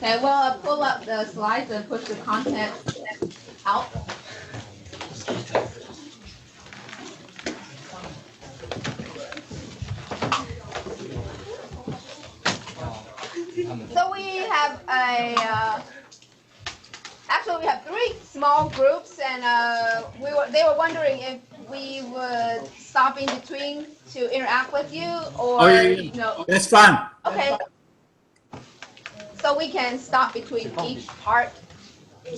Okay, we'll pull up the slides and push the content out. So we have actually we have 3 small groups, and they were wondering if we would stop in between to interact with you, or That's fine. Okay. So we can stop between each part. We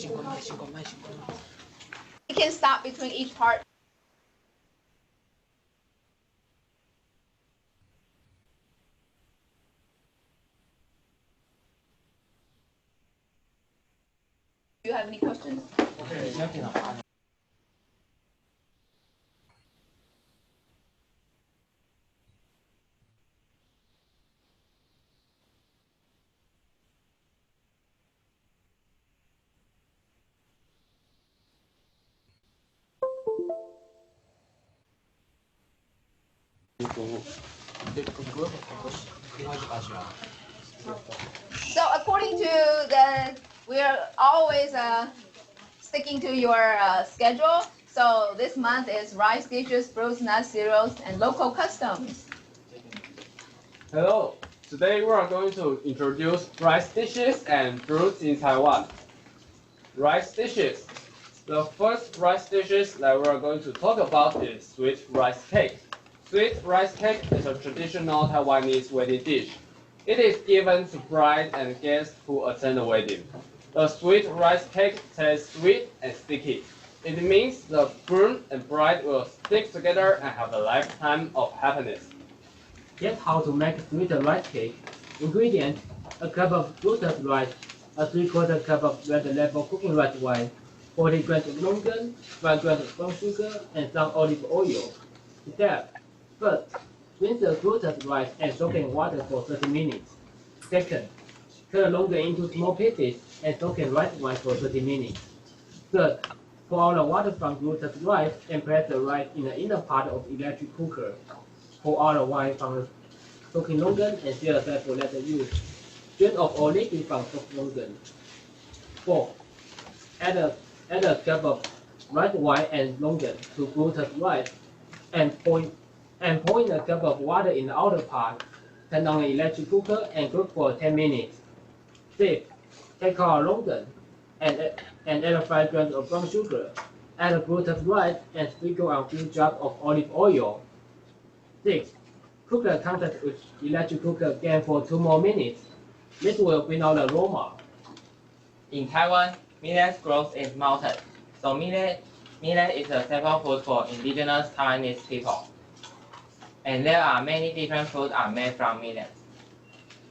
can stop between each part. Do you have any questions? So according to we're always sticking to your schedule. So this month is rice dishes, fruits, nuts, cereals, and local customs. Hello. Today we are going to introduce rice dishes and fruits in Taiwan. Rice dishes. The first rice dishes that we are going to talk about is sweet rice cake. Sweet rice cake is a traditional Taiwanese wedding dish. It is given to bride and guests who attend the wedding. The sweet rice cake tastes sweet and sticky. It means the groom and bride will stick together and have a lifetime of happiness. Guess how to make sweet rice cake. Ingredients: a cup of roasted rice, a 3/4 cup of red label cooking rice wine, 40 grams of longan, 5 grams of brown sugar, and some olive oil. Step: first, rinse the roasted rice and soak in water for 30 minutes. Second, cut the longan into small pieces and soak in rice wine for 30 minutes. Third, pour out the water from roasted rice and place the rice in the inner part of the electric cooker. Pour out the wine from the soaking longan and stir aside for later use. Drain off all liquid from soaked longan. 4. Add a cup of rice wine and longan to roasted rice and pour in a cup of water in the outer part. Turn on the electric cooker and cook for 10 minutes. 6. Take out longan and add 5 grams of brown sugar. Add the roasted rice and sprinkle on a few drops of olive oil. 6. Cook the contents with electric cooker again for 2 more minutes. This will bring out the aroma. In Taiwan, millet grows in mountains, so millet is a staple food for indigenous Taiwanese people. And there are many different foods are made from millet.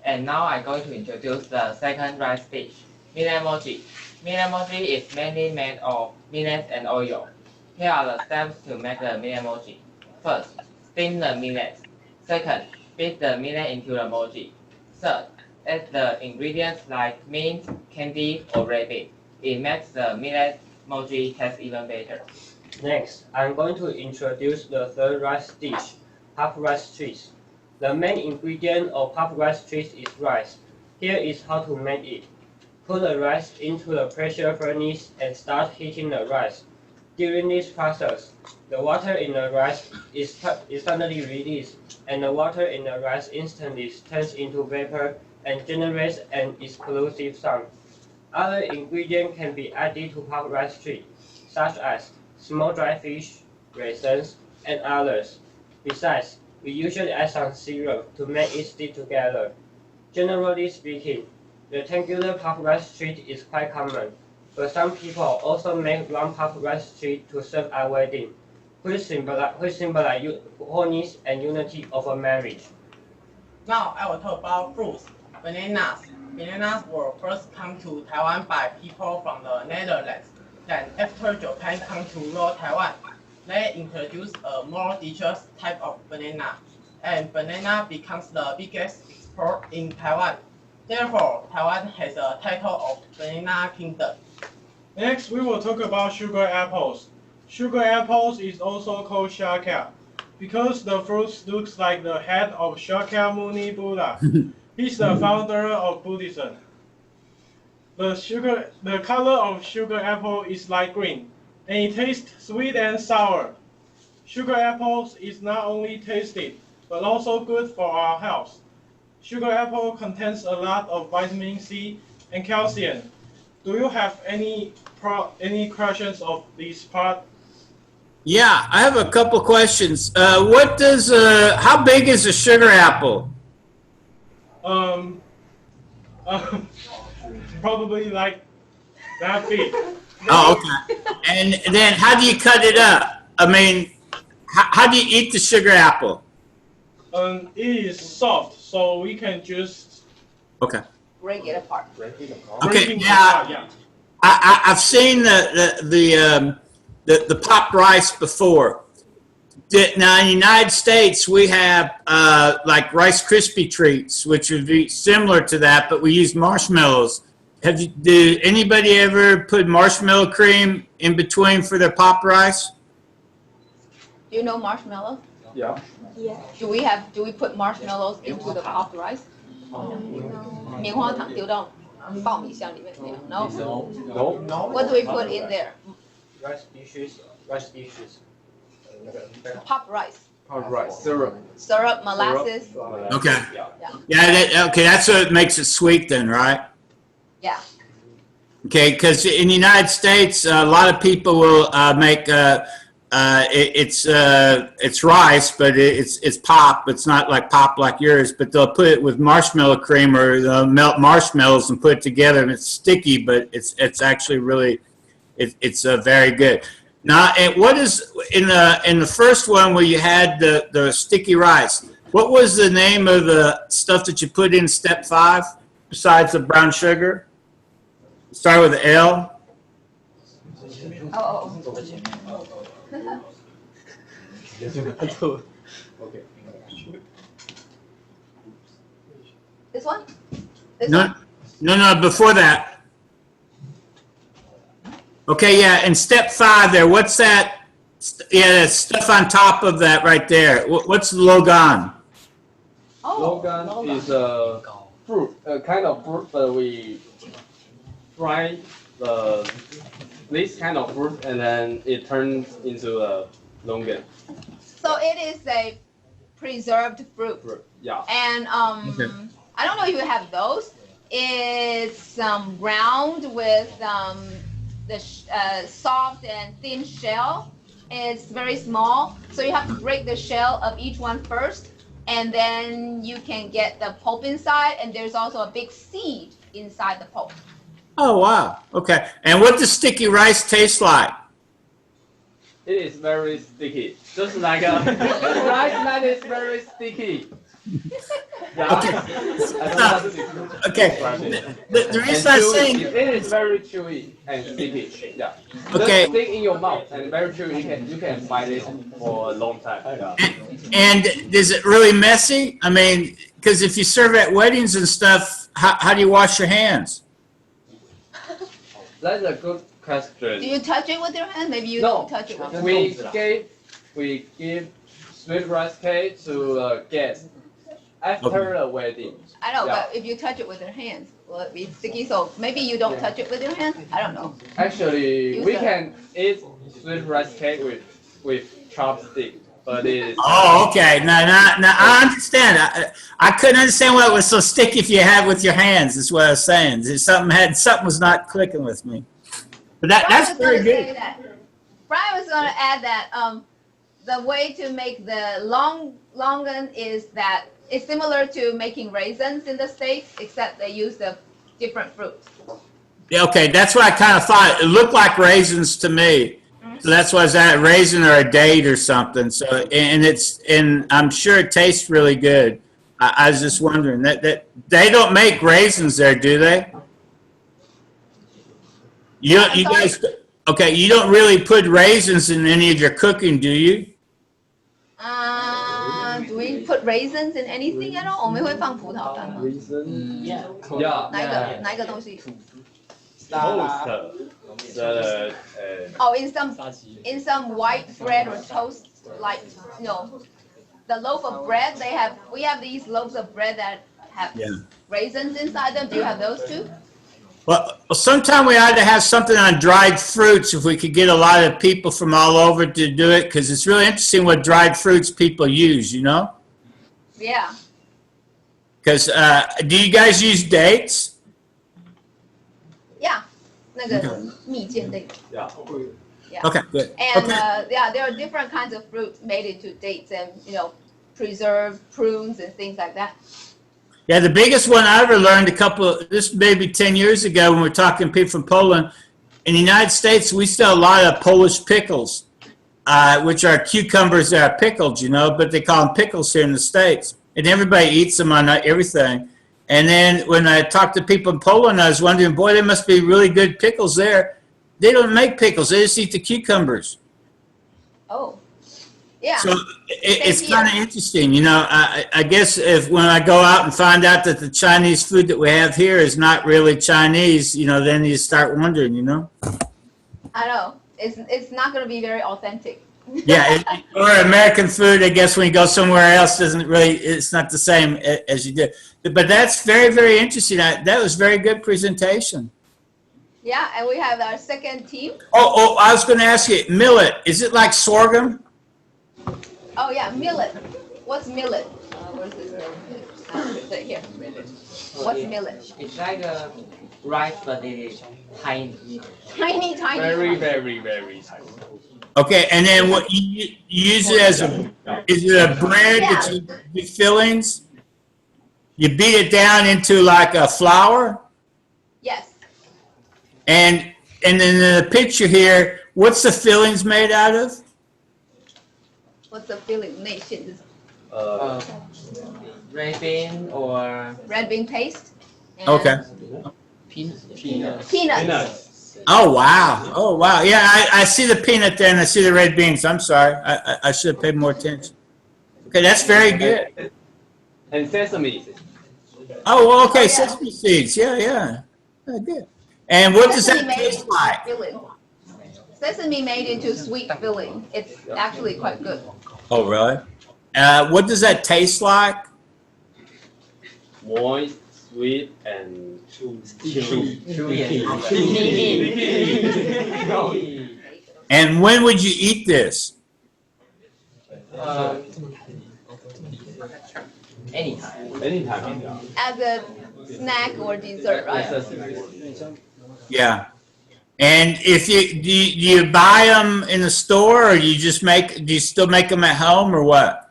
And now I'm going to introduce the second rice dish, millet mochi. Millet mochi is mainly made of millet and oil. Here are the steps to make the millet mochi. First, steam the millet. Second, beat the millet into the mochi. Third, add the ingredients like mint, candy, or rabbit. It makes the millet mochi taste even better. Next, I'm going to introduce the third rice dish, puffed rice treats. The main ingredient of puffed rice treats is rice. Here is how to make it. Put the rice into the pressure furnace and start heating the rice. During this process, the water in the rice is suddenly released, and the water in the rice instantly turns into vapor and generates an explosive sound. Other ingredients can be added to puffed rice treat, such as small dry fish, raisins, and others. Besides, we usually add some syrup to make it stick together. Generally speaking, rectangular puffed rice treat is quite common, but some people also make round puffed rice treat to serve at wedding, which symbolize wholeness and unity of a marriage. Now I will talk about fruits. Bananas. Bananas were first come to Taiwan by people from the Netherlands. Then after Japan come to rule Taiwan, they introduced a more delicious type of banana, and banana becomes the biggest export in Taiwan. Therefore, Taiwan has a title of Banana Kingdom. Next, we will talk about sugar apples. Sugar apples is also called shaka because the fruit looks like the head of Shakyamuni Buddha. He's the founder of Buddhism. the color of sugar apple is light green, and it tastes sweet and sour. Sugar apples is not only tasty, but also good for our health. Sugar apple contains a lot of vitamin C and calcium. Do you have any questions of this part? Yeah, I have a couple questions. How big is a sugar apple? Um, probably like that big. Oh, okay. And then how do you cut it up? I mean, how do you eat the sugar apple? It is soft, so we can just Okay. Break it apart. Okay. it Yeah, apart, yeah. I've seen the popped rice before. Now in the United States, we have like Rice Krispie treats, which would be similar to that, but we use marshmallows. Did anybody ever put marshmallow cream in between for their popped rice? Do you know marshmallow? Yeah. Do we put marshmallows into the popped rice? 棉花糖丢到爆米香里面那样 No. No. What do we put in there? Rice dishes. Popped rice. Right. Syrup. Syrup, molasses. Okay. Yeah. Yeah. Okay. That's what makes it sweet, then, right? Yeah. Okay. Because in the United States, a lot of people will make it's rice, but it's pop. It's not like pop like yours, but they'll put it with marshmallow cream, or they'll melt marshmallows and put it together, and it's sticky, but it's actually really it's very good. Now, and what is in the first one where you had the sticky rice? What was the name of the stuff that you put in step 5 besides the brown sugar? Start with the L. Oh. Okay. This one? This No, one? no, before that. Okay, yeah, in step 5 there, what's that? Yeah, that stuff on top of that right there. What's Logan? Oh. Logan is a fruit, a kind of fruit, but we fry this kind of fruit, and then it turns into a longan. So it is a preserved fruit. Yeah. And Okay. I don't know if you have those. It's round with the soft and thin shell. It's very small, so you have to break the shell of each one first, and then you can get the pulp inside, and there's also a big seed inside the pulp. Oh, wow. Okay. And what does sticky rice taste like? It is very sticky, just like a rice that is very sticky. Yeah. Okay. The reason I'm saying... It is very chewy and sticky. Yeah. Okay. Just stick in your mouth and very chewy. You can bite it for a long time. And is it really messy? I mean, because if you serve at weddings and stuff, how do you wash your hands? That's a good question. Do you touch it with your hand? Maybe you No. don't touch it with your hand. We give sweet rice cake to guests after the wedding. I know, Yeah. but if you touch it with your hands, will it be sticky? So maybe you don't touch it with your hand? I don't know. Actually, Use we the- can eat sweet rice cake with chopstick, but it is. Oh, okay. Now, I understand. I couldn't understand why it was so sticky if you had it with your hands. Is what I was saying. Something was not clicking with me. But that's very good. Brian was going to add that the way to make the longan is that it's similar to making raisins in the States, except they use the different fruits. Yeah, okay, that's what I kind of thought. It looked like raisins to me. So that's why I was at a raisin or a date or something. So and I'm sure it tastes really good. I was just wondering that they don't make raisins there, do they? You guys, okay? You don't really put raisins in any of your cooking, do you? Do we put raisins in anything at all? 我们会放葡萄干吗？ Reason? Yeah. Yeah. 哪一个东西？ Toast. The Oh, in some white bread or toast, like the loaf of bread. We have these loaves of bread that have Yeah. raisins inside them. Do you have those too? Well, sometime we ought to have something on dried fruits if we could get a lot of people from all over to do it, because it's really interesting what dried fruits people use, you know? Yeah. Because do you guys use dates? Yeah. 那个蜜饯类。 Yeah. Yeah. Okay, good. And Okay. yeah, there are different kinds of fruits made into dates and, you know, preserved prunes and things like that. Yeah, the biggest one I ever learned this maybe 10 years ago when we were talking to people from Poland. In the United States, we sell a lot of Polish pickles, which are cucumbers that are pickled, you know, but they call them pickles here in the States. And everybody eats them on everything. And then when I talked to people in Poland, I was wondering, boy, there must be really good pickles there. They don't make pickles. They just eat the cucumbers. Oh. Yeah. So it's kind of interesting, you know. I guess when I go out and find out that the Chinese food that we have here is not really Chinese, you know, then you start wondering, you know. I know. It's not going to be very authentic. Yeah, or American food, I guess when you go somewhere else it's not the same as you did. But that's very, very interesting. That was very good presentation. Yeah, and we have our second team. Oh, I was going to ask you, millet, is it like sorghum? Oh yeah, millet. What's millet? Where's this right here? What's millet? It's like a rice, but it is tiny. Tiny. Very, very, very tiny. Okay, and then what you use it as is it a bread that you do fillings? You beat it down into like a flour? Yes. And then in the picture here, what's the fillings made out of? What's the filling? 内馅是什么 Red bean or Red bean paste. And Okay. Peanuts. Oh, wow. Oh, wow. Yeah, I see the peanut there and I see the red beans. I'm sorry. I should have paid more attention. Okay, that's very good. And sesame. Oh, well, okay, Oh, yeah. sesame seeds. Yeah. Very good. And what does Sesame that made taste into like? filling. Sesame made into sweet filling. It's actually quite good. Oh, really? What does that taste like? Moist, sweet, and And when would you eat this? anytime. anytime. Yeah. As a snack or dessert, right? Yeah. And if do you buy them in the store, or do you still make them at home, or what?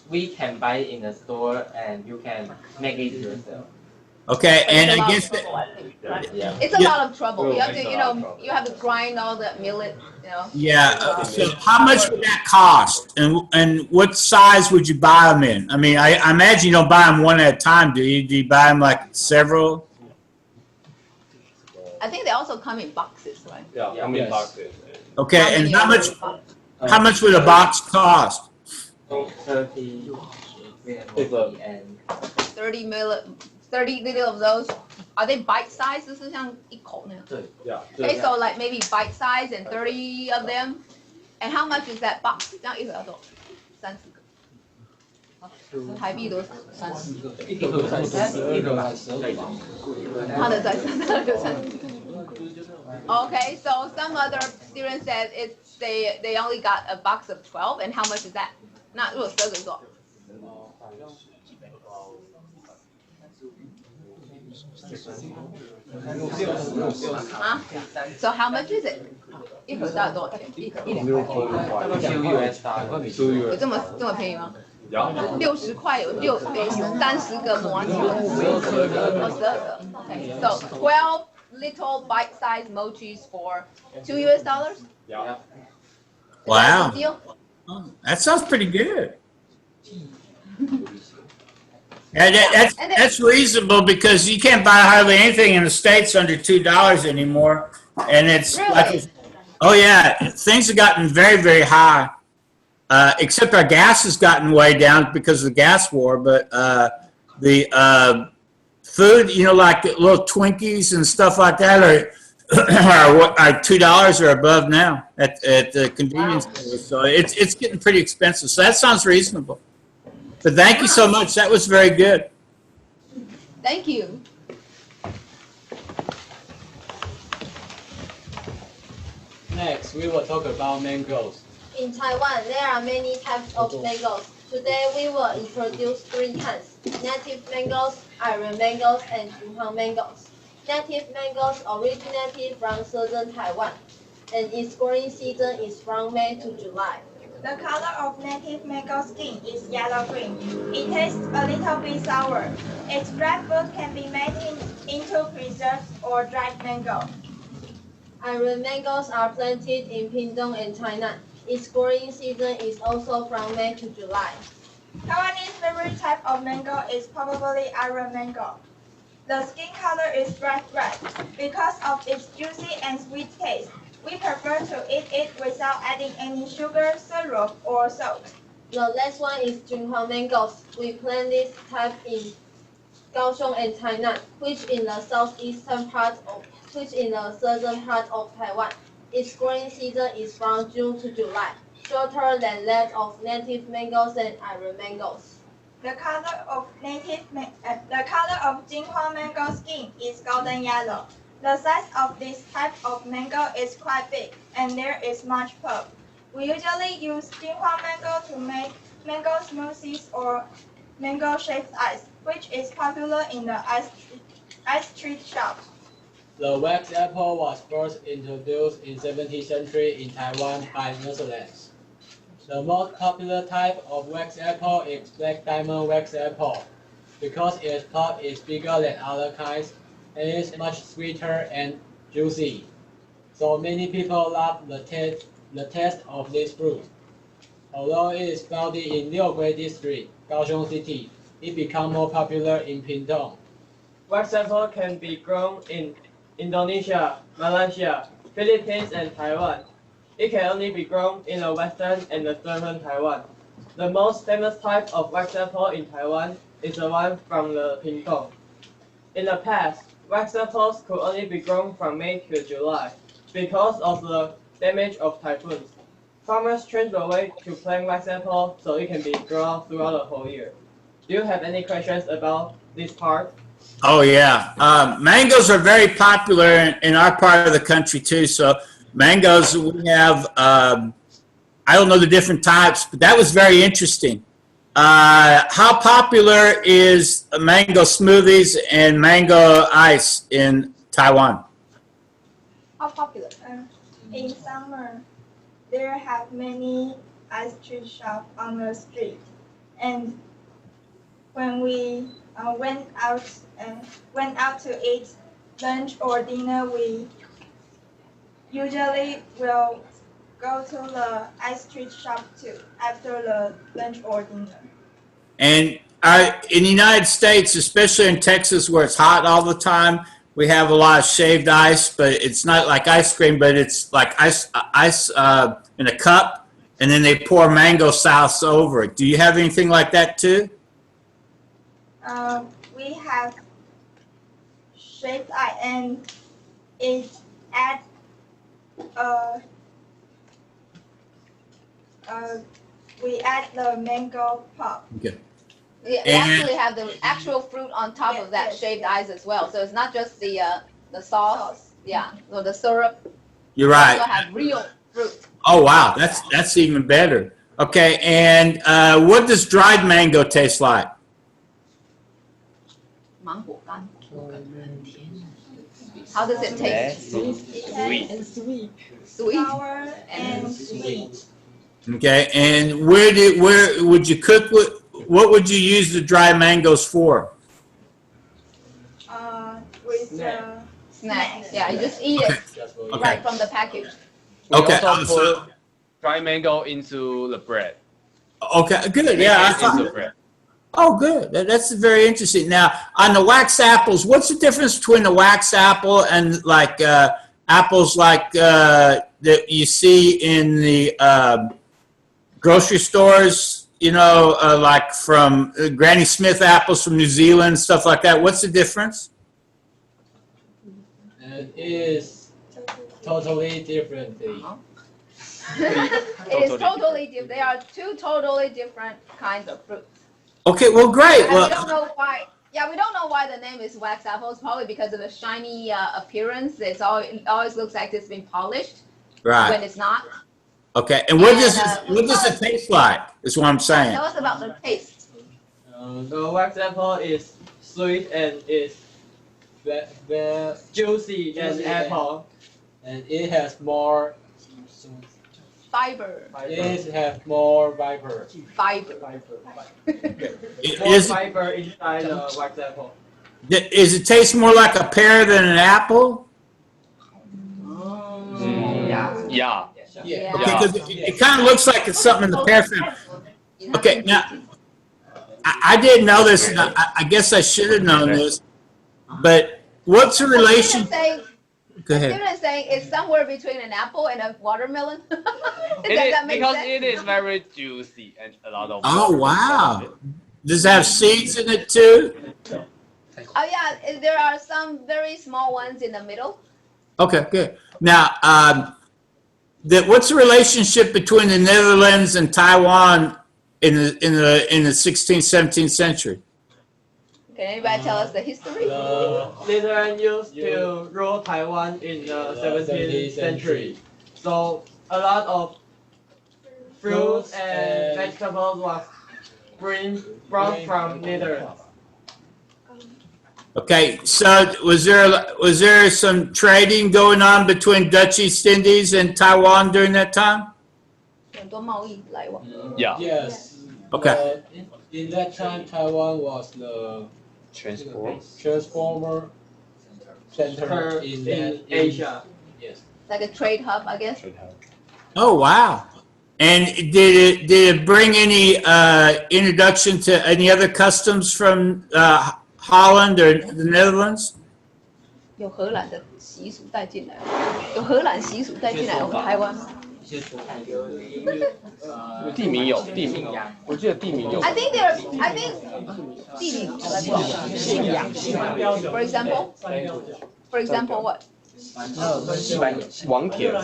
We can buy it in the store and you can make it yourself. Okay, and It's a I lot guess of trouble, I think, right? Yeah. It's a Yeah. lot of trouble. You have to, It's a you lot of know, trouble. you have to grind all the millet, you know. yeah. So how much would that cost, and what size would you buy them in? I mean, I imagine you don't buy them one at a time, do you? Do you buy them like several? I think they also come in boxes, right? Yeah, how many boxes? Okay, and many how are much? in box- How much would a box cost? 30 It's a- and 30 little of those. Are they bite size? 就是像一口那样。 Yeah. Okay, so like maybe bite size and 30 of them. And how much is that box? 这样一盒要多少？30个。台币多少？30个。他的在30个。Okay, so some other students said they only got a box of 12, and how much is that? 那如果12个是多少？啊 So how much is it? 一盒大概多少钱？一两块。 2 US dollar. 有这么便宜吗？ Yeah. 60块有30个模具，哦12个。Okay, so 12 little bite-sized mochis for $2 US. Yeah. Wow. Good deal? Oh, that sounds pretty good. Yeah, that's reasonable because you can't buy hardly anything in the States under $2 anymore. And it's Really? like, oh yeah, things have gotten very, very high. Except our gas has gotten way down because of the gas war. But the food, you know, like little Twinkies and stuff like that are $2 or above now at the convenience store. So it's getting pretty expensive. So that sounds reasonable. But thank you so much. That was very good. Thank you. Next, we will talk about mangoes. In Taiwan, there are many types of mangoes. Today, we will introduce three kinds: native mangoes, Iron mangoes, and Jin-Hwang Mangos. Native mangoes originated from southern Taiwan, and its growing season is from May to July. The color of native mango skin is yellow-green. It tastes a little bit sour. Its dried fruit can be made into preserves or dried mango. Iron mangoes are planted in Pingtung and Tainan. Its growing season is also from May to July. Taiwanese favorite type of mango is probably Iron mango. The skin color is bright red. Because of its juicy and sweet taste, we prefer to eat it without adding any sugar, syrup, or salt. The last one is Jin-Hwang Mangos. We plant this type in Kaohsiung and Tainan, which in the southern part of Taiwan. Its growing season is from June to July, shorter than that of native mangoes and Iron mangoes. The color of Jin-Hwang mango skin is golden yellow. The size of this type of mango is quite big, and there is much pulp. We usually use Jin-Hwang mango to make mango smoothies or mango-shaped ice, which is popular in the ice street shops. The wax apple was first introduced in 17th century in Taiwan by Netherlands. The most popular type of wax apple is black diamond wax apple, because its pulp is bigger than other kinds and is much sweeter and juicy. So many people love the taste of this fruit. Although it is found in Liugui District, Kaohsiung City, it became more popular in Pingtung. Wax apple can be grown in Indonesia, Malaysia, Philippines, and Taiwan. It can only be grown in the western and the southern Taiwan. The most famous type of wax apple in Taiwan is the one from the Pingtung. In the past, wax apples could only be grown from May to July because of the damage of typhoons. Farmers changed the way to plant wax apple so it can be grown throughout the whole year. Do you have any questions about this part? Oh yeah, mangoes are very popular in our part of the country too. So mangoes, we have I don't know the different types, but that was very interesting. How popular is mango smoothies and mango ice in Taiwan? How popular? In summer, there have many ice cream shops on the street, and when we went out to eat lunch or dinner, we usually will go to the ice cream shop too after the lunch or dinner. And in the United States, especially in Texas where it's hot all the time, we have a lot of shaved ice, but it's not like ice cream, but it's like ice in a cup, and then they pour mango sauce over it. Do you have anything like that too? We have shaved ice, and it adds we add the mango pulp. Okay. We actually have the actual fruit on top of that shaved ice as well. So it's not just the sauce, yeah, or the syrup. You're right. We also have real fruit. Oh wow, that's even better. Okay, and what does dried mango taste like? How does it taste? Sweet. Sweet. Sour and sweet. Okay, and where would you cook? What would you use the dry mangoes for? With Snack. Yeah, you just eat it right from the package. We Okay. also put dry mango into the bread. Okay, good. Yeah. Into bread. Oh, good. That's very interesting. Now, on the wax apples, what's the difference between the wax apple and like apples like that you see in the grocery stores? You know, like from Granny Smith apples from New Zealand, stuff like that. What's the difference? And it is totally different. It is totally different. They are two totally different kinds of fruit. Okay, well, great. And Well, we don't know why. Yeah, we don't know why the name is wax apples. Probably because of the shiny appearance. It always looks like it's been polished. Right. when it's not. Okay. And what does And, what does it taste like? Is what I'm saying. Tell us about the taste. The wax apple is sweet and is juicy than apple. And it has more. Fiber. It has more fiber. Fiber. More Is fiber inside the wax apple. it taste more like a pear than an apple? Yeah. Yeah. Because it kind of looks like it's something in the pear family. Okay, now I didn't know this, and I guess I should have known this. But what's the relation? Go ahead. Steven is saying it's somewhere between an apple and a watermelon. Does It is, that make because sense? it is very juicy and a lot of. Oh water wow! inside it. Does it have seeds in it too? Oh yeah, there are some very small ones in the middle. Okay, good. Now, what's the relationship between the Netherlands and Taiwan in the 16th, 17th century? Can anybody tell us the history? Netherlands used to rule Taiwan in the 17th century. So a lot of fruits and vegetables was brought from Netherlands. Okay, so was there some trading going on between Dutch East Indies and Taiwan during that time? 很多贸易来往。 Yeah. Yes. Okay. In that time, Taiwan was the transformer center in Asia. Yes. Like a trade hub, I guess. Oh wow! And did it bring any introduction to any other customs from Holland or the Netherlands? 有荷兰的习俗带进来，有荷兰习俗带进来我们台湾吗？地名有，我记得地名有。I think 地名信仰 For example, what? 王田。 I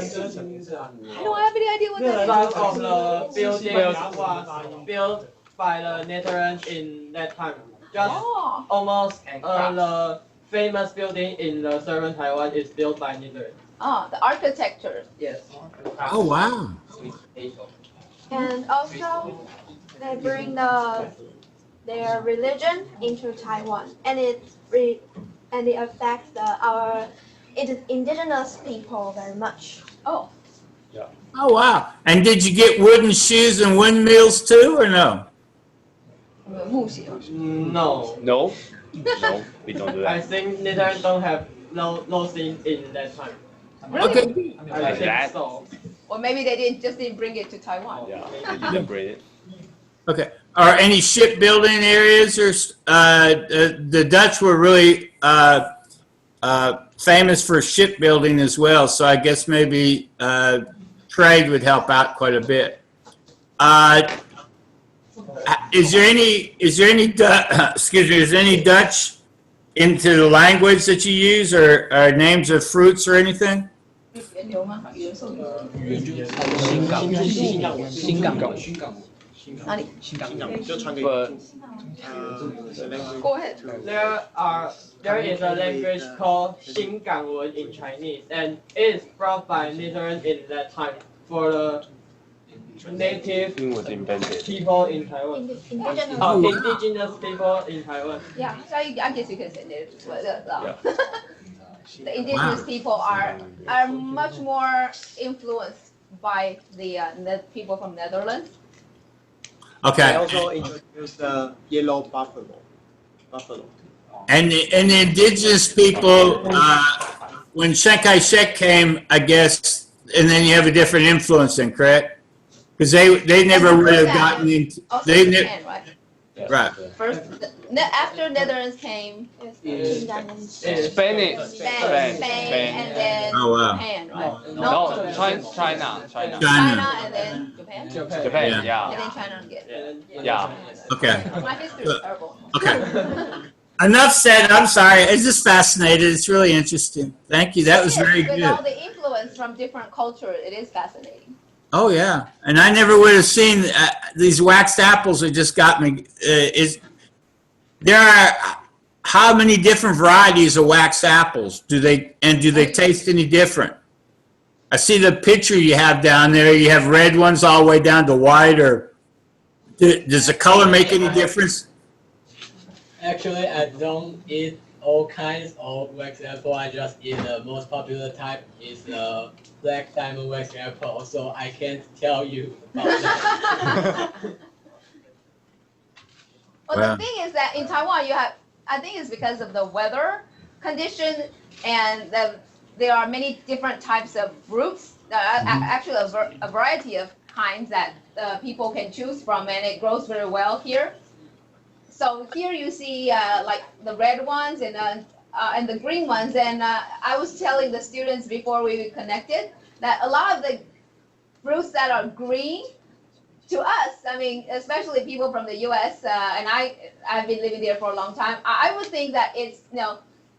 don't have any idea what that Some of the buildings was built by the Netherlands in that time. Just almost the famous building in the southern Taiwan is built by Netherlands. Oh, the architecture. Yes. Oh wow! And also, they bring their religion into Taiwan, and it affects our indigenous people very much. Oh. Oh wow! And did you get wooden shoes and windmills too, or no? 木鞋。 No. No, we don't do I that. think Netherlands don't have no things in that time. Really? Okay. I think That? so. Or maybe they didn't bring it to Taiwan. Yeah, they didn't bring it. Okay. Are any shipbuilding areas or the Dutch were really famous for shipbuilding as well, so I guess maybe trade would help out quite a bit. Is there any excuse me? Is there any Dutch into the language that you use, or names of fruits or anything? 有吗？哪里 But？Go ahead. There is a language called Xingangwen in Chinese, and it is brought by Netherlands in that time for the native it was invented. people in Taiwan. Indigenous. Indigenous people in Taiwan. Yeah, so I guess you can say native as well. The indigenous people are much more influenced by the people from Netherlands. Okay. They also introduced the yellow buffalo. And the indigenous people, when Chiang Kai-shek came, I guess, and then you have a different influence, then, correct? Because they never would have gotten into. Also They Japan, right? right. First, after Netherlands came, Spanish. Spain, and then Oh, wow. Japan, right? No, China. China, and then Japan. Japan, And yeah. then China again. Yeah. Okay. My history is terrible. Okay. Enough said. I'm sorry. I was just fascinated. It's really interesting. Thank you. That was very With good. all the influence from different cultures, it is fascinating. Oh yeah, and I never would have seen these waxed apples. That just got me. There are how many different varieties of waxed apples? Do they taste any different? I see the picture you have down there. You have red ones all the way down to white, or does the color make any difference? Actually, I don't eat all kinds of wax apple. I just eat the most popular type is the black diamond wax apple. So I can't tell you about that. Well, Wow. the thing is that in Taiwan, you have, I think it's because of the weather condition and there are many different types of fruits. Actually, a variety of kinds that people can choose from, and it grows very well here. So here you see like the red ones and the green ones. And I was telling the students before we connected that a lot of the fruits that are green, to us, I mean, especially people from the U.S. And I've been living there for a long time. I would think that it's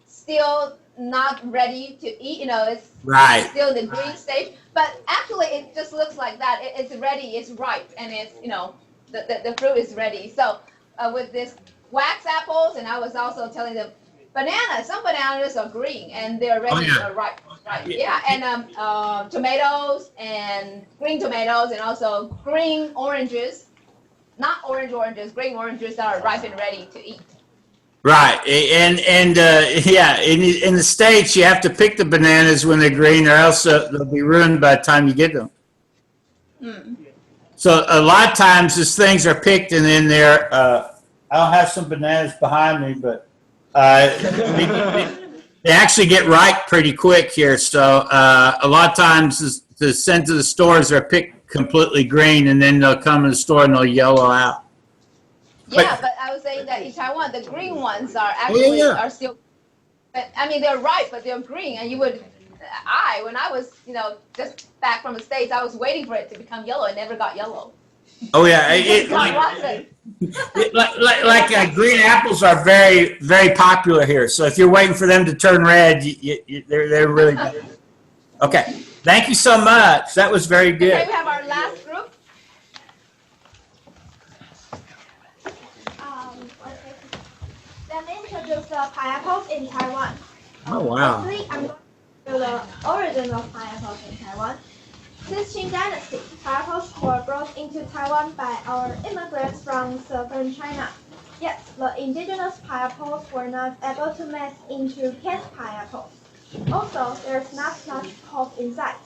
still not ready to eat. It's Right. still in the green stage. But actually, it just looks like that. It's ready. It's ripe, and it's the fruit is ready. So with this wax apples, and I was also telling them bananas. Some bananas are green and they're ready, ripe. Right. Yeah, and tomatoes and green tomatoes, and also green oranges, not oranges, green oranges that are ripe and ready to eat. Right, and yeah, in the States, you have to pick the bananas when they're green, or else they'll be ruined by the time you get them. So a lot of times, these things are picked, and then they're. I'll have some bananas behind me, but they actually get ripe pretty quick here. So a lot of times, the sent to the stores are picked completely green, and then they'll come in the store and they'll yellow out. Yeah, but I was saying that in Taiwan, the green ones are actually are still. But I mean, they're ripe, but they're green, and you would. When I was just back from the States, I was waiting for it to become yellow. It never got yellow. Oh yeah, like green apples are very, very popular here. So if you're waiting for them to turn red, they're really good. Okay, thank you so much. That was very good. Okay, we have our last group. Let me introduce the pineapples in Taiwan. Oh wow. Firstly, I'm going to show the origin of pineapples in Taiwan. Since Qing Dynasty, pineapples were brought into Taiwan by our immigrants from southern China. Yet, the indigenous pineapples were not able to make into canned pineapples. Also, there's not much pulp inside.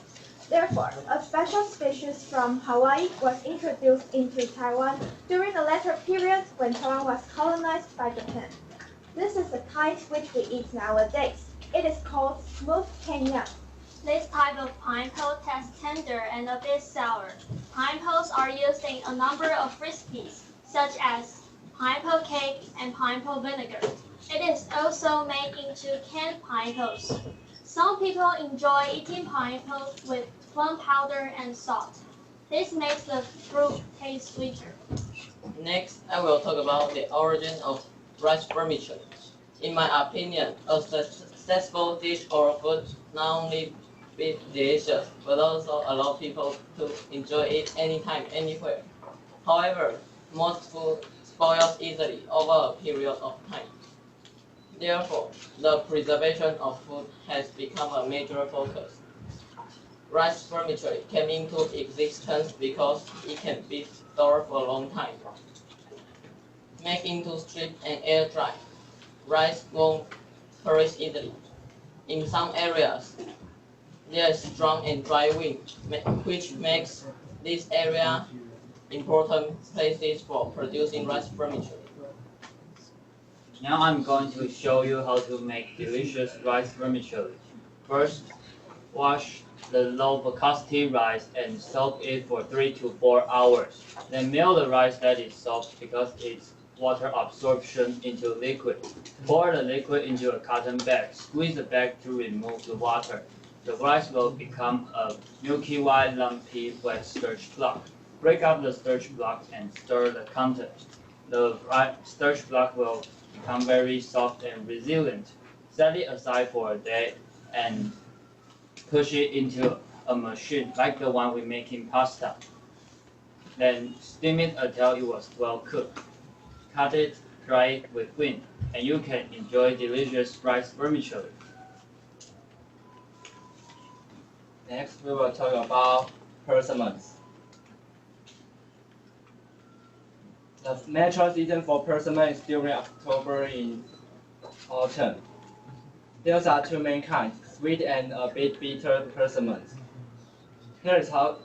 Therefore, a special species from Hawaii was introduced into Taiwan during the later period when Taiwan was colonized by Japan. This is the kind which we eat nowadays. It is called smooth cane. This type of pineapple tastes tender and a bit sour. Pineapples are used in a number of recipes, such as pineapple cake and pineapple vinegar. It is also made into canned pineapples. Some people enjoy eating pineapples with plum powder and salt. This makes the fruit taste sweeter. Next, I will talk about the origin of rice vermicelli. In my opinion, a successful dish or food not only be delicious, but also allow people to enjoy it anytime, anywhere. However, most food spoils easily over a period of time. Therefore, the preservation of food has become a major focus. Rice vermicelli came into existence because it can be stored for a long time. Make into strip and air dry. Rice won't perish easily. In some areas, there is strong and dry wind, which makes this area important places for producing rice vermicelli. Now I'm going to show you how to make delicious rice vermicelli. First, wash the low viscosity rice and soak it for 3 to 4 hours. Then mill the rice that is soft because it's water absorption into liquid. Pour the liquid into a cotton bag. Squeeze the bag to remove the water. The rice will become a milky white lumpy wet starch block. Break up the starch block and stir the contents. The starch block will become very soft and resilient. Set it aside for a day and push it into a machine like the one we make in pasta. Then steam it until it was well cooked. Cut it, dry it with wind, and you can enjoy delicious rice vermicelli. Next, we will talk about persimmons. The natural season for persimmon is during October in autumn. There are two main kinds, sweet and a bit bitter persimmons. Here is how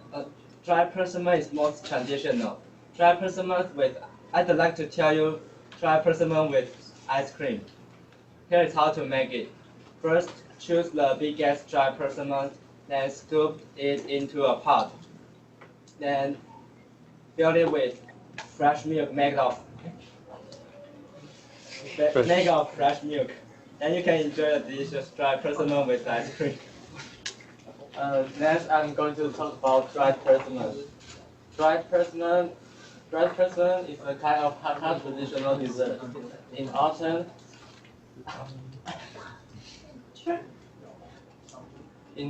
dry persimmon is most traditional. Dry persimmon with, I'd like to tell you, dry persimmon with ice cream. Here is how to make it. First, choose the biggest dry persimmon, then scoop it into a pot. Then fill it with fresh milk made of fresh milk. Then you can enjoy a delicious dry persimmon with ice cream. Next, I'm going to talk about dried persimmon. Dried persimmon is a kind of Hakka traditional dessert. In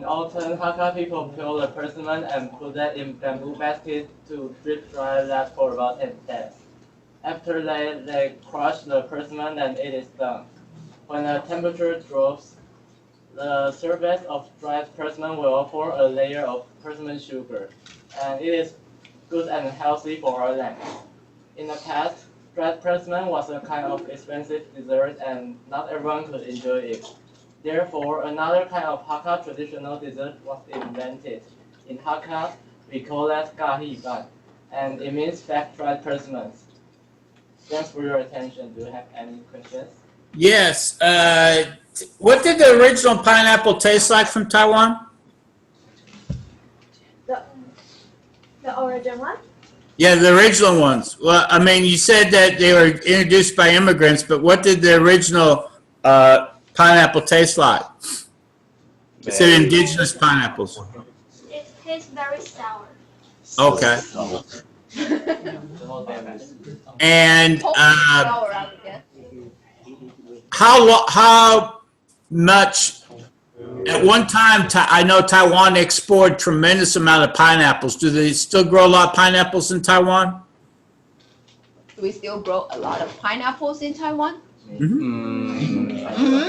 autumn, Hakka people peel the persimmon and put that in bamboo basket to drip dry that for about 10 days. After that, they crush the persimmon and it is done. When the temperature drops, the surface of dried persimmon will form a layer of persimmon sugar, and it is good and healthy for our lungs. In the past, dried persimmon was a kind of expensive dessert and not everyone could enjoy it. Therefore, another kind of Hakka traditional dessert was invented. In Hakka, we call that gahi ban, and it means fat dried persimmons. Thanks for your attention. Do you have any questions? Yes. What did the original pineapple taste like from Taiwan? The origin one? Yeah, the original ones. Well, I mean, you said that they were introduced by immigrants, but what did the original pineapple taste like? It's an indigenous pineapples. It tastes very sour. Okay. And how much? At one time, I know Taiwan exported tremendous amount of pineapples. Do they still grow a lot of pineapples in Taiwan? Do we still grow a lot of pineapples in Taiwan?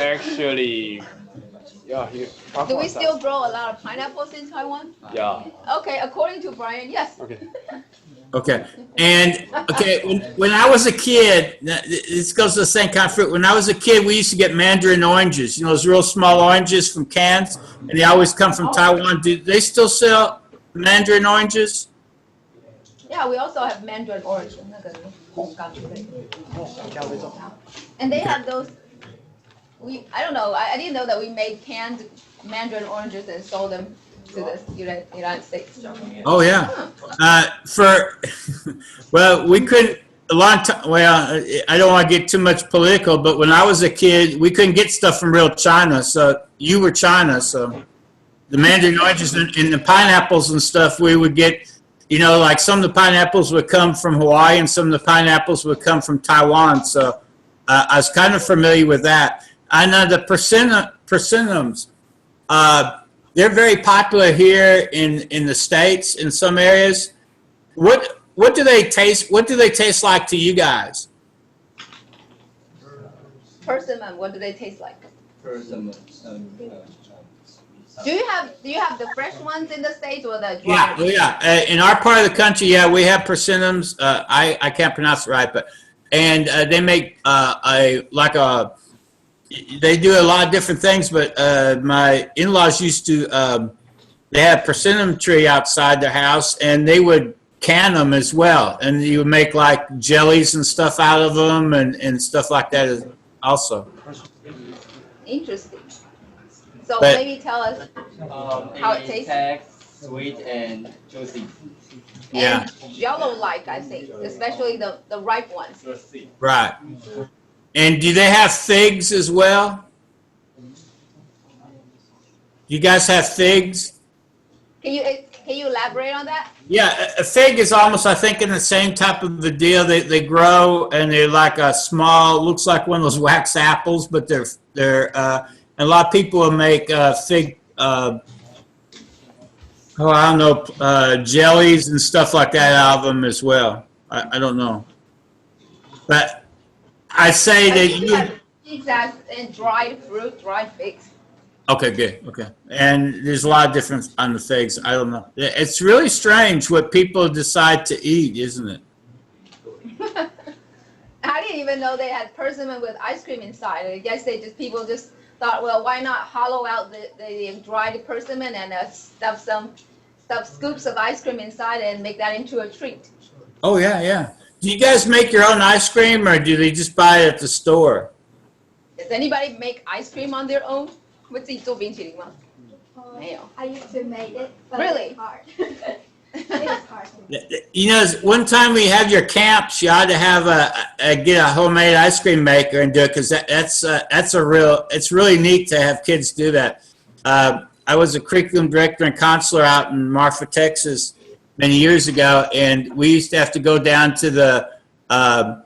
Actually, yeah. Do we still grow a lot of pineapples in Taiwan? Yeah. Okay, according to Brian, yes. Okay. Okay. And when I was a kid, this goes to the same kind of fruit. When I was a kid, we used to get mandarin oranges. You know, those real small oranges from cans, and they always come from Taiwan. Do they still sell mandarin oranges? Yeah, we also have mandarin orange. And they have those. I don't know. I didn't know that we made canned mandarin oranges and sold them to the United States. Oh yeah. Well, we couldn't a long time. Well, I don't want to get too much political, but when I was a kid, we couldn't get stuff from real China. So you were China, so the mandarin oranges and the pineapples and stuff we would get. You know, like some of the pineapples would come from Hawaii, and some of the pineapples would come from Taiwan. So I was kind of familiar with that. I know the persimmons. They're very popular here in the States in some areas. What do they taste? What do they taste like to you guys? Persimmon. What do they taste like? Persimmon. Do you have the fresh ones in the States or the dry? Yeah. In our part of the country, yeah, we have persimmons. I can't pronounce it right, but they make they do a lot of different things. But my in-laws used to they had a persimmon tree outside their house, and they would can them as well, and you would make like jellies and stuff out of them, and stuff like that also. Interesting. So But- maybe tell us how it tastes. Sweet and juicy. Yeah. And jello-like, I think, especially the ripe ones. Right. And do they have figs as well? You guys have figs? Can you elaborate on that? Yeah, a fig is almost, I think, in the same type of a deal. They grow and they're like a small, looks like one of those wax apples, but they're and a lot of people will make fig, jellies and stuff like that out of them as well. I don't know, but I say that Figs and dried fruit, dried figs. Okay, good. Okay. And there's a lot of difference on the figs. I don't know. It's really strange what people decide to eat, isn't it? I didn't even know they had persimmon with ice cream inside. I guess people just thought, well, why not hollow out the dried persimmon and stuff scoops of ice cream inside and make that into a treat. Oh, yeah, yeah. Do you guys make your own ice cream or do they just buy it at the store? Does anybody make ice cream on their own? 会自己做冰淇淋吗？没有。I used to make it, but Really? it's hard. It's hard. You know, one time we have your camps, you ought to have get a homemade ice cream maker and do it because it's really neat to have kids do that. I was a curriculum director and counselor out in Marfa, Texas many years ago, and we used to have to go down to about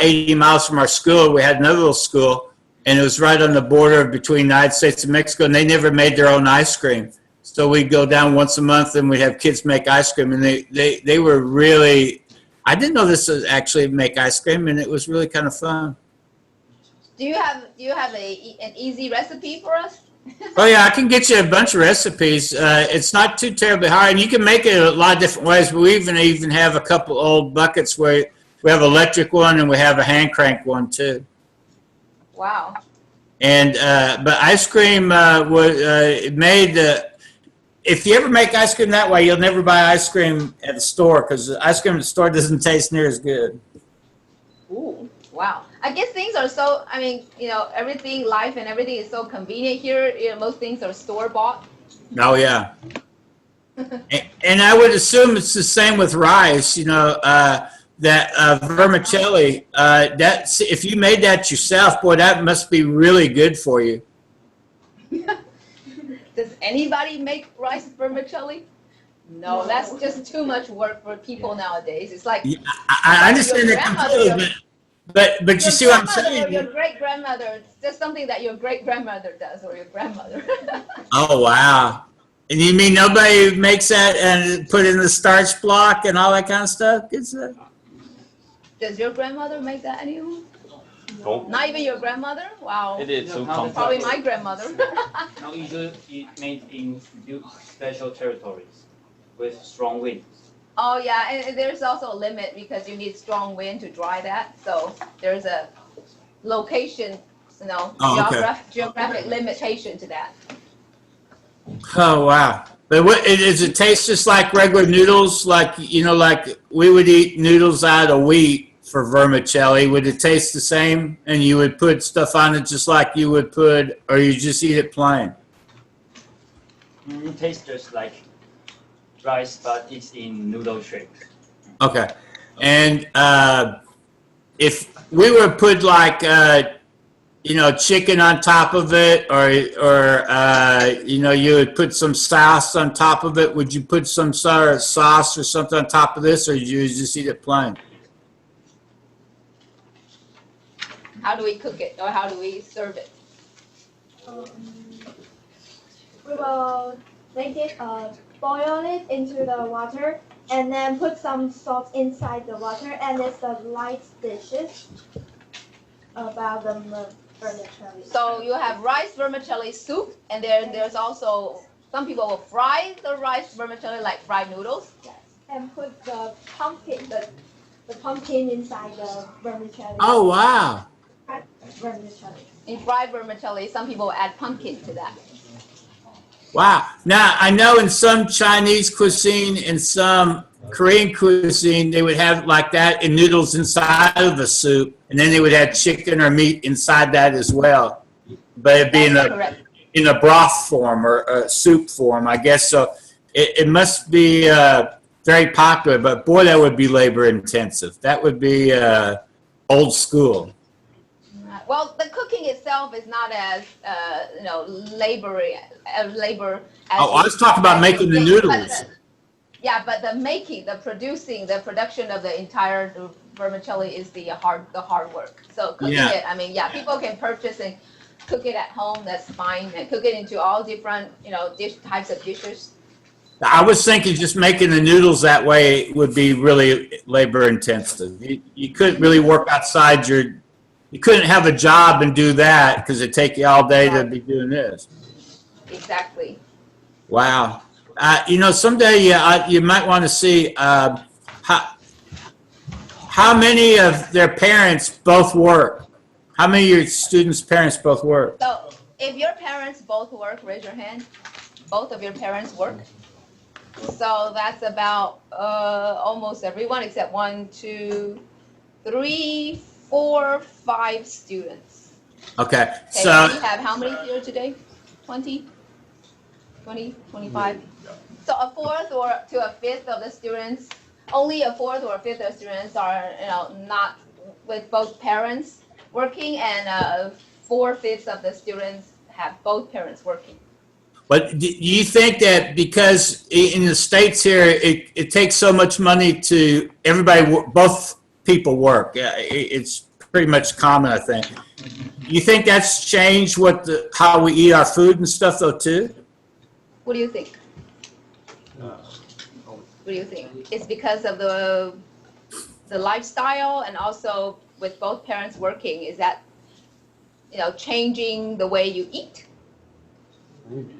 80 miles from our school. We had another little school, and it was right on the border between the United States and Mexico, and they never made their own ice cream. So we'd go down once a month and we'd have kids make ice cream, and they were really, I didn't know this was actually make ice cream, and it was really kind of fun. Do you have an easy recipe for us? Oh yeah, I can get you a bunch of recipes. It's not too terribly hard, and you can make it a lot of different ways. But we even have a couple old buckets where we have an electric one and we have a hand crank one too. Wow. And but ice cream was made. If you ever make ice cream that way, you'll never buy ice cream at the store because ice cream at the store doesn't taste near as good. Ooh, wow. I guess things are so, I mean, everything, life and everything is so convenient here. Most things are store-bought. Oh, yeah. And I would assume it's the same with rice, that vermicelli, if you made that yourself, boy, that must be really good for you. Does anybody make rice vermicelli? No, that's just too much work for people nowadays. It's like I understand that completely, but you see what I'm saying? Your great-grandmother, it's just something that your great-grandmother does or your grandmother. Oh, wow. And you mean nobody makes that and put in the starch block and all that kind of stuff? Good stuff. Does your grandmother make that anymore? No. Not even your grandmother? Wow. It is so complex. Probably my grandmother. Now usually it made in special territories with strong winds. Oh yeah, and there's also a limit because you need strong wind to dry that. So there's a location, geographic limitation to that. Oh, wow. But does it taste just like regular noodles? Like we would eat noodles out of wheat for vermicelli. Would it taste the same? And you would put stuff on it just like you would put, or you just eat it plain? It tastes just like rice, but it's in noodle shape. Okay. And if we were to put like, chicken on top of it, or you would put some sauce on top of it, would you put some sort of sauce or something on top of this, or would you just eat it plain? How do we cook it, or how do we serve it? We will make it, boil it into the water, and then put some salt inside the water, and it's the light dishes about the vermicelli. So you have rice vermicelli soup, and there's also, some people will fry the rice vermicelli like fried noodles. Yes, and put the pumpkin, the pumpkin inside the vermicelli. Oh, wow. Vermicelli. In fried vermicelli, some people add pumpkin to that. Wow. Now, I know in some Chinese cuisine and some Korean cuisine, they would have like that in noodles inside of the soup, and then they would have chicken or meat inside that as well. But it'd be in a broth form or a soup form, I guess. So it must be very popular, but boy, that would be labor intensive. That would be old school. Well, the cooking itself is not as labor as. Oh, I was talking about making the noodles. But the production of the entire vermicelli is the hard work. So cooking it, people can purchase and cook it at home. That's fine, and cook it into all different types of dishes. I was thinking just making the noodles that way would be really labor intensive. You couldn't really work outside you couldn't have a job and do that because it'd take you all day to be doing this. Exactly. Wow. Someday you might want to see how many of their parents both work. How many of your students' parents both work? So if your parents both work, raise your hand. Both of your parents work. So that's about almost everyone except 1, 2, 3, 4, 5 students. Okay. So we have how many here today? 20? 20, 25? So a fourth or to a fifth of the students, only a fourth or a fifth of the students are, not with both parents working, and 4/5 of the students have both parents working. But do you think that because in the States here, it takes so much money to both people work? It's pretty much common, I think. You think that's changed how we eat our food and stuff, though, too? What do you think? What do you think? It's because of the lifestyle, and also with both parents working, is that changing the way you eat? Maybe.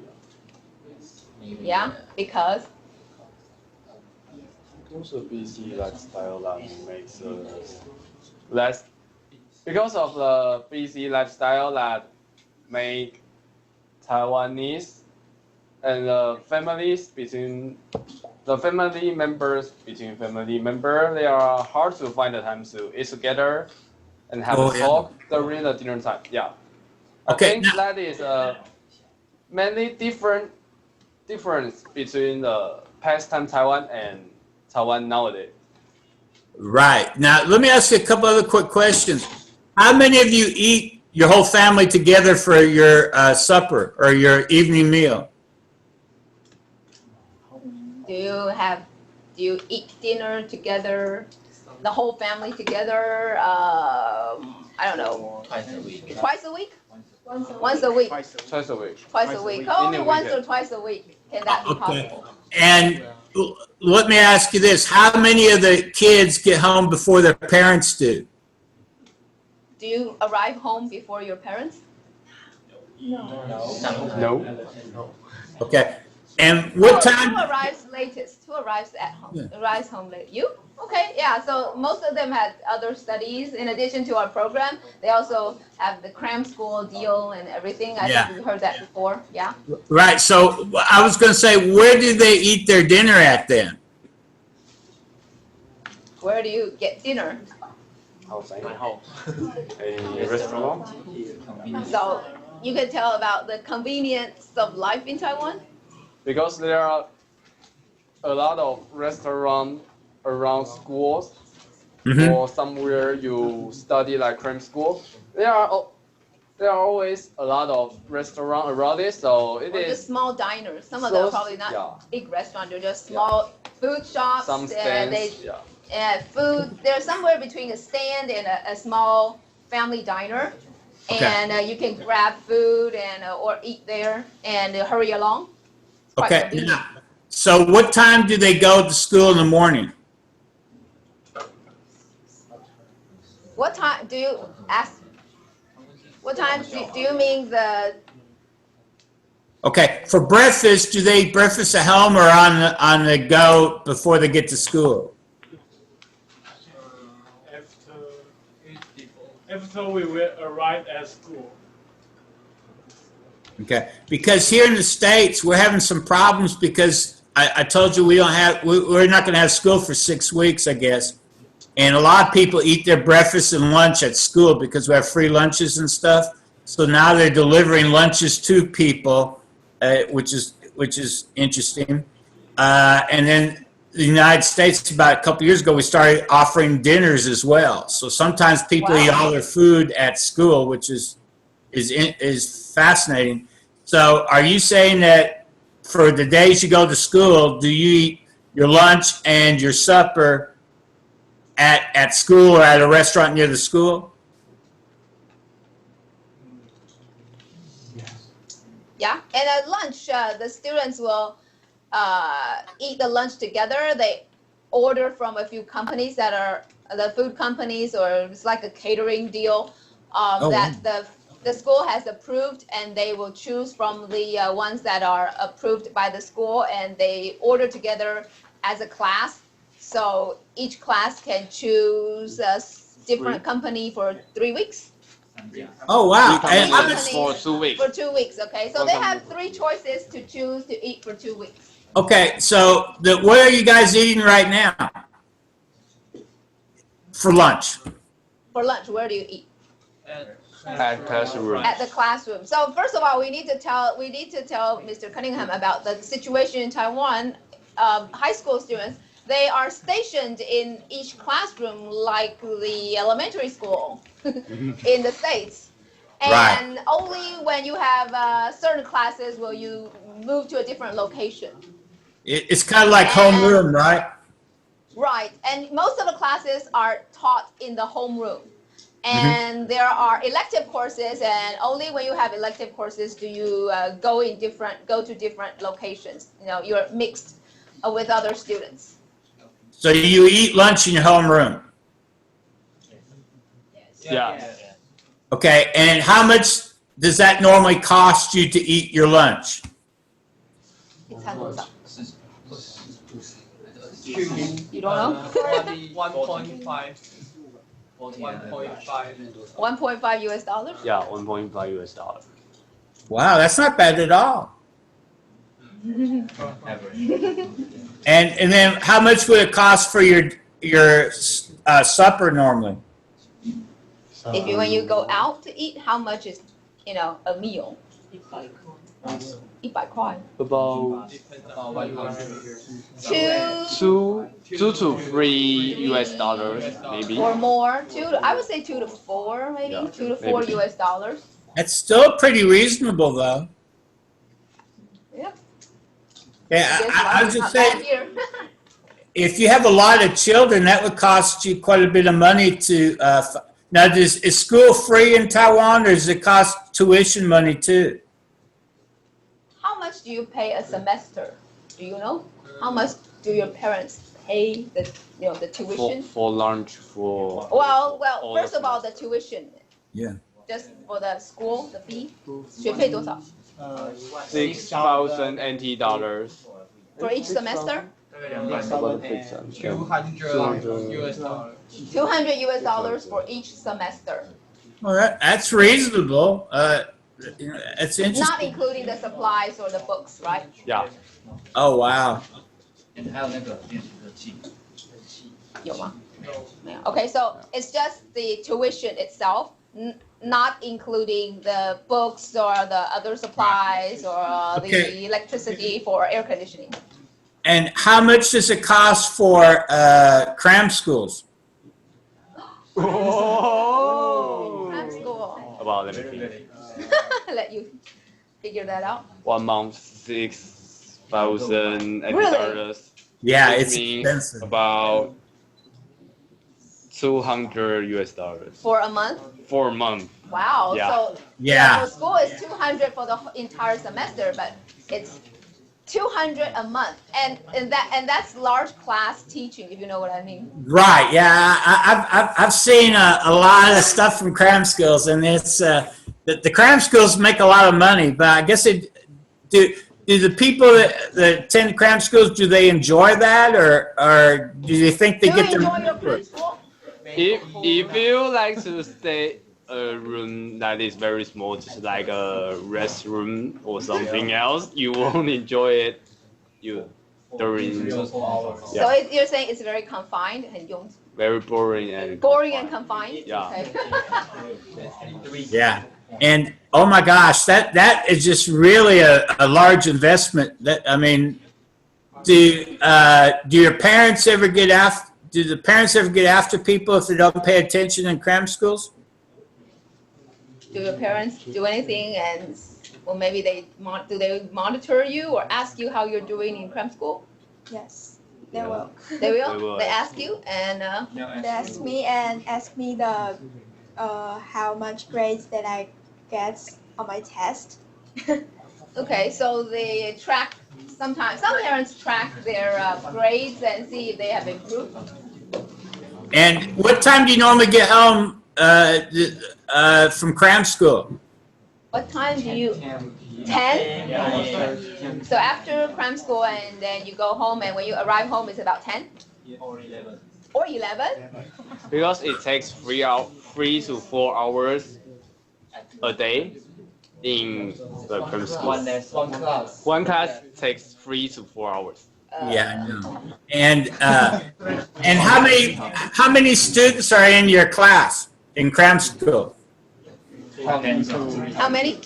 Yeah, because Also busy lifestyle that makes us less. Because of the busy lifestyle that make Taiwanese and the families between the family members they are hard to find the time to eat together and have a talk during the dinner time. Yeah. I think that is many difference between the past time Taiwan and Taiwan nowadays. Right. Now, let me ask you a couple other quick questions. How many of you eat your whole family together for your supper or your evening meal? do you eat dinner together, the whole family together? I don't know. Twice a week. Twice a week? Once a week. Twice a week. Twice a week. Only once or twice a week. Can that be possible? And let me ask you this. How many of the kids get home before their parents do? Do you arrive home before your parents? No. Okay. And what time? Who arrives latest? Who arrives at home? Arrives home late? You? Okay, yeah. So most of them had other studies in addition to our program. They also have the cram school deal and everything. I think we heard that before. Yeah. Right. So I was going to say, where do they eat their dinner at then? Where do you get dinner? Home. A restaurant. So you can tell about the convenience of life in Taiwan? Because there are a lot of restaurants around schools or somewhere you study like cram school. There are always a lot of restaurants around it, so it is just small diners. Some of them are probably not big restaurants. They're just small food shops. Some stands, food. They're somewhere between a stand and a small family diner, and you can grab food and or eat there and hurry along. Okay. So what time do they go to school in the morning? What time do you ask? What time do you mean the? Okay. For breakfast, do they eat breakfast at home or on the go before they get to school? After we will arrive at school. Okay, because here in the States, we're having some problems because I told you we're not going to have school for 6 weeks, I guess. And a lot of people eat their breakfast and lunch at school because we have free lunches and stuff. So now they're delivering lunches to people, which is interesting. And then the United States, about a couple years ago, we started offering dinners as well. So sometimes people eat all their food at school, which is fascinating. So are you saying that for the days you go to school, do you eat your lunch and your supper at school or at a restaurant near the school? Yeah, and at lunch, the students will eat the lunch together. They order from a few companies that are the food companies, or it's like a catering deal the school has approved, and they will choose from the ones that are approved by the school, and they order together as a class. So each class can choose a different company for 3 weeks. Oh, wow. And And for 2 weeks. For 2 weeks, okay. So they have 3 choices to choose to eat for 2 weeks. okay, so what are you guys eating right now for lunch? For lunch, where do you eat? At classroom. At the classroom. So first of all, we need to tell Mr. Cunningham about the situation in Taiwan. High school students, they are stationed in each classroom like the elementary school in the States. And only when you have certain classes will you move to a different location. It's kind of like homeroom, right? Right. And most of the classes are taught in the homeroom. And there are elective courses, and only when you have elective courses do you go to different locations. You know, you're mixed with other students. So you eat lunch in your homeroom? Yeah. Okay, and how much does that normally cost you to eat your lunch? You don't know? 1.5. 1.5 US dollars? Yeah, 1.5 US dollars. Wow, that's not bad at all. And then how much would it cost for your supper normally? When you go out to eat, how much is a meal? 100 块. About 2 to 3 US dollars, maybe. Or more. I would say 2 to 4, maybe. Yeah, 2 to 4 maybe. US dollars. That's still pretty reasonable, though. Yeah. Yeah, I was just saying, Here. if you have a lot of children, that would cost you quite a bit of money to. Now, is school free in Taiwan, or does it cost tuition money too? How much do you pay a semester? Do you know? How much do your parents pay the tuition? For lunch, for... Well, first of all, the tuition. Yeah. Just for the school, the fee. 学费多少? 6,000 NT dollars. For each semester? 200 US dollars. 200 US dollars for each semester. Well, that's reasonable. It's interesting. Not including the supplies or the books, right? Yeah. Oh, wow. 还有那个电热器。有吗？没有. Okay, so it's just the tuition itself, not including the books or the other supplies or the electricity for air conditioning. And how much does it cost for cram schools? Cram school. About, let me think. Let you figure that out. 1 month, 6,000 Really? dollars. Yeah, Which it's means expensive. About 200 US dollars. For a month? For a month. Wow. Yeah. So Yeah. for school is 200 for the entire semester, but it's 200 a month, and that's large class teaching, if you know what I mean. Right. Yeah, I've seen a lot of stuff from cram schools, and it's the cram schools make a lot of money. But I guess do the people that attend cram schools, do they enjoy that, or do you think they get enjoy their your cram school? If you like to stay a room that is very small, just like a restroom or something else, you won't enjoy it. During. So you're saying it's very confined, 很拥挤. Very boring and. Boring and confined. Yeah. Okay. Yeah. And oh my gosh, that is just really a large investment. That, I mean, do your parents ever get after? Do the parents ever get after people if they don't pay attention in cram schools? Do your parents do anything, or maybe they monitor you or ask you how you're doing in cram school? Yes, they will. They will. They will. They ask you, and They ask me the how much grades that I get on my test. okay. So they track. Sometimes some parents track their grades and see if they have improved. And what time do you normally get home from cram school? What time do you? 10? So after cram school and then you go home, and when you arrive home it's about 10? Or 11. Or 11? Because it takes 3 to 4 hours a day in the cram school. One class. One class takes 3 to 4 hours. Yeah, I know. And how many students are in your class in cram school? How many?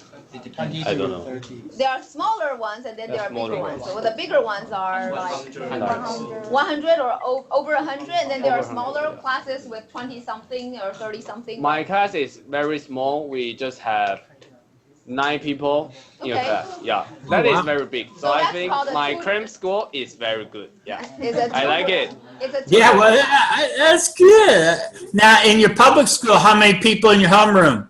I don't know. There are smaller ones and then there are bigger ones. So the bigger ones are like 100 or over 100, and then there are smaller classes with 20 something or 30 something. My class is very small. We just have 9 people in a Okay. class. Yeah, that is very big. So I that's think called a my tutor. cram school is very good. Yeah, It's a I like tutor. it. It's a Yeah, tutor. well, that's good. Now, in your public school, how many people in your homeroom?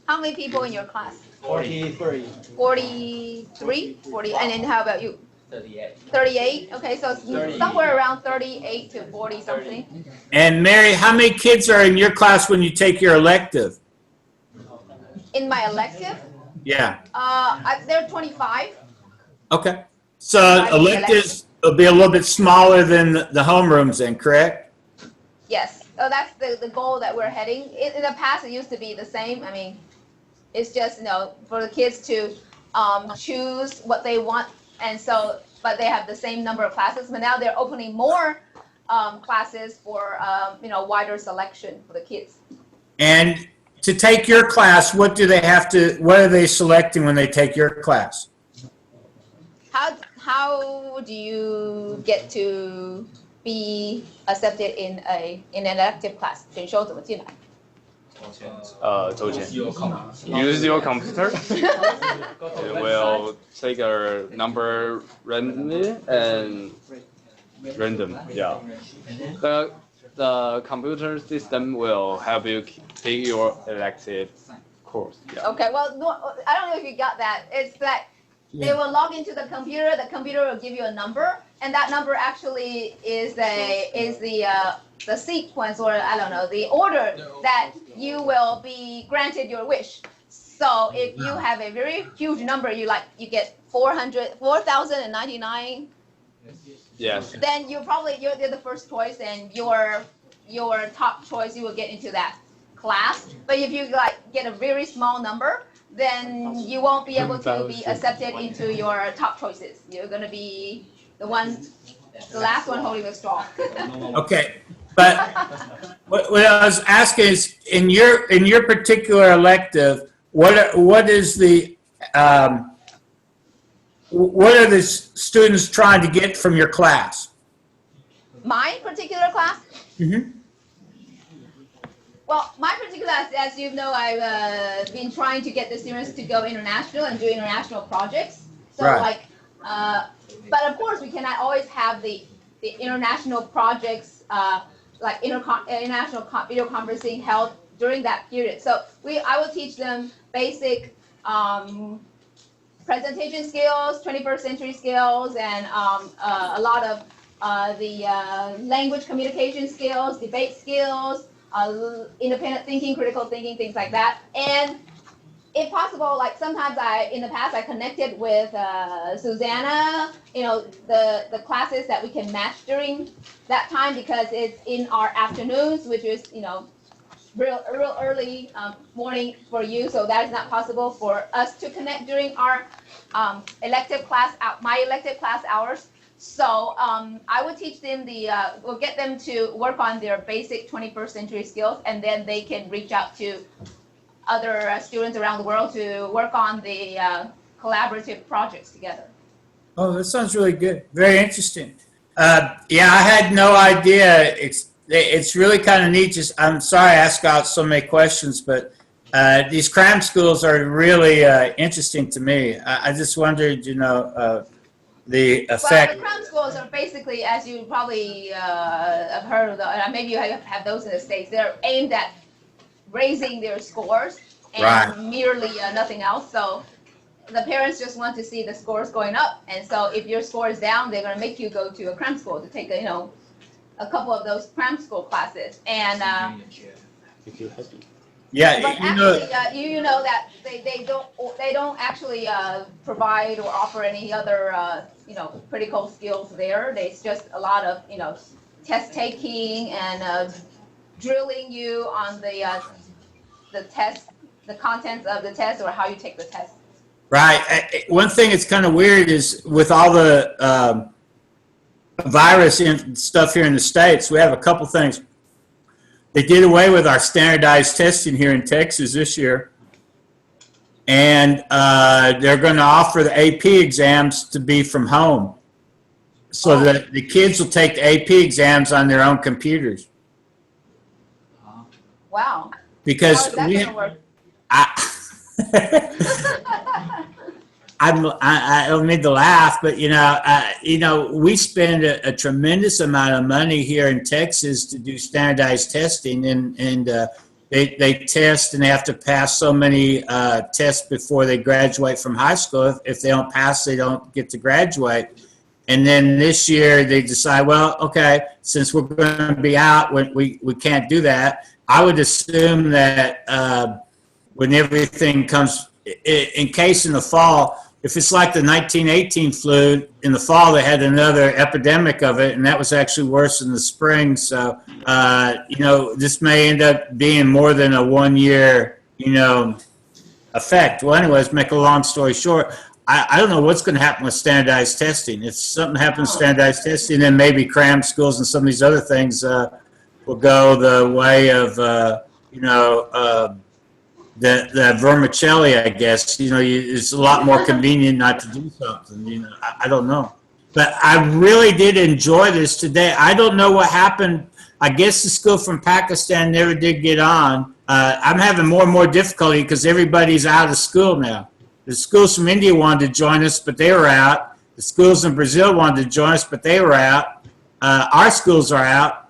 How many people in your class? 43. 43? 40. And then how about you? 38. 38? Okay, so it's somewhere around 38 to 40 something. And Mary, how many kids are in your class when you take your elective? In my elective, Yeah. they're 25. Okay. So electives will be a little bit smaller than the homerooms then, correct? Yes. So that's the goal that we're heading. In the past, it used to be the same. I mean, it's just, for the kids to choose what they want. And so, but they have the same number of classes. But now they're opening more classes for, wider selection for the kids. And to take your class, what are they selecting when they take your class? How do you get to be accepted in an elective class? 选修怎么进来？抽签. Use your computer. It will take a number randomly and random. Yeah. The computer system will help you pick your elective course. Yeah. Okay, well, no, I don't know if you got that. It's that they will log into the computer will give you a number, and that number actually is the sequence, or I don't know, the order that you will be granted your wish. So if you have a very huge number, you get 4,099. Yes. Then you're the first choice, and your top choice, you will get into that class. But if you get a very small number, then you won't be able to be accepted into your top choices. You're gonna be the last one holding the straw. Okay, but what I was asking is, in your particular elective, what are the students trying to get from your class? My particular class? Mm-hmm. Well, my particular class, as you know, I've been trying to get the students to go international and do international projects. So Right. but of course, we cannot always have the international projects, international video conferencing held during that period. So I will teach them basic presentation skills, 21st century skills, and a lot of the language communication skills, debate skills, independent thinking, critical thinking, things like that. And if possible, sometimes in the past, I connected with Susanna, the classes that we can match during that time, because it's in our afternoons, which is, real early morning for you. So that is not possible for us to connect during our my elective class hours. So I would teach them we'll get them to work on their basic 21st century skills, and then they can reach out to other students around the world to work on the collaborative projects together. Oh, that sounds really good. Very interesting. Yeah, I had no idea. It's really kind of neat. I'm sorry I asked out so many questions, but these cram schools are really interesting to me. I just wondered, the effect. Well, the cram schools are basically, as you probably have heard of, maybe you have those in the States, they're aimed at raising their scores and Right. merely nothing else. So the parents just want to see the scores going up. And so if your score is down, they're going to make you go to a cram school to take a couple of those cram school classes. And Yeah, But you know, actually, you know that they don't actually provide or offer any other critical skills there. There's just a lot of test taking and drilling you on the test, the contents of the test, or how you take the test. right. One thing that's kind of weird is with all the virus and stuff here in the States, we have a couple things. They did away with our standardized testing here in Texas this year. And they're going to offer the AP exams to be from home. So that the kids will take the AP exams on their own computers. Wow. Because how is that we gonna work? I don't need to laugh, but we spend a tremendous amount of money here in Texas to do standardized testing, and they test and they have to pass so many tests before they graduate from high school. If they don't pass, they don't get to graduate. And then this year they decide, well, okay, since we're going to be out, we can't do that. I would assume that when everything comes in case in the fall, if it's like the 1918 flu, in the fall they had another epidemic of it, and that was actually worse in the spring. So, this may end up being more than a 1 year, effect. Well, anyways, make a long story short, I don't know what's going to happen with standardized testing. If something happens with standardized testing, then maybe cram schools and some of these other things will go the way of, the vermicelli, I guess. It's a lot more convenient not to do something. I don't know. But I really did enjoy this today. I don't know what happened. I guess the school from Pakistan never did get on. I'm having more and more difficulty because everybody's out of school now. The schools from India wanted to join us, but they were out. The schools in Brazil wanted to join us, but they were out. Our schools are out.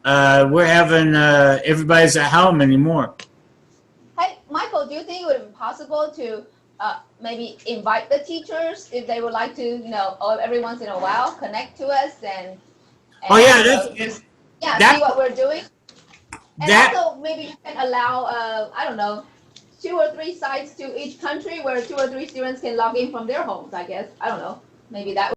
We're having everybody's at home anymore. Hey, Michael, do you think it would be possible to maybe invite the teachers if they would like to, every once in a while connect to us and Oh yeah, see what we're doing? And also maybe you can allow, I don't know, 2 or 3 sites to each country where 2 or 3 students can log in from their homes, I guess. I don't know. Maybe that